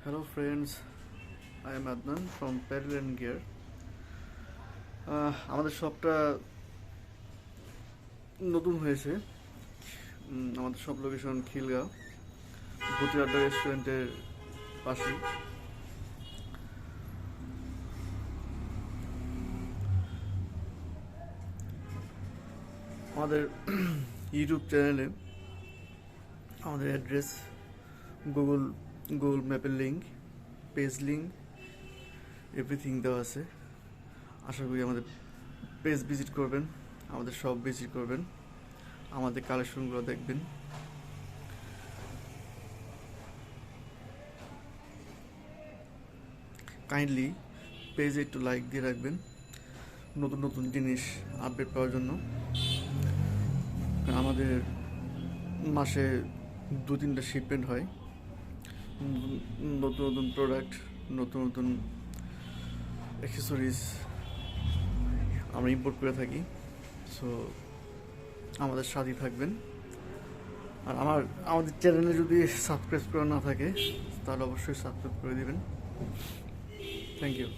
Hello friends, I am Adnan from Pedal and Gear. আমাদের শপটা নতুন হয়েছে। আমাদের শপ লোকেশন খিলগাঁও ভূতের আড্ডা রেস্টুরেন্টের পাশে। আমাদের ইউটিউব চ্যানেলে আমাদের অ্যাড্রেস, গুগল ম্যাপের লিঙ্ক, পেজ লিঙ্ক, এভরিথিং দেওয়া আছে। আশা করি আমাদের পেজ ভিজিট করবেন, আমাদের শপ ভিজিট করবেন, আমাদের কালেকশনগুলো দেখবেন। কাইন্ডলি পেজে একটু লাইক দিয়ে রাখবেন নতুন নতুন জিনিস আপডেট পাওয়ার জন্য। আমাদের মাসে 2-3টা শিপমেন্ট হয়, নতুন নতুন প্রোডাক্ট, নতুন নতুন অ্যাক্সেসরিজ আমরা ইম্পোর্ট করে থাকি। সো আমাদের সাথেই থাকবেন। আর আমাদের চ্যানেলে যদি সাবস্ক্রাইব করা না থাকে তাহলে অবশ্যই সাবস্ক্রাইব করে দিবেন। Thank you.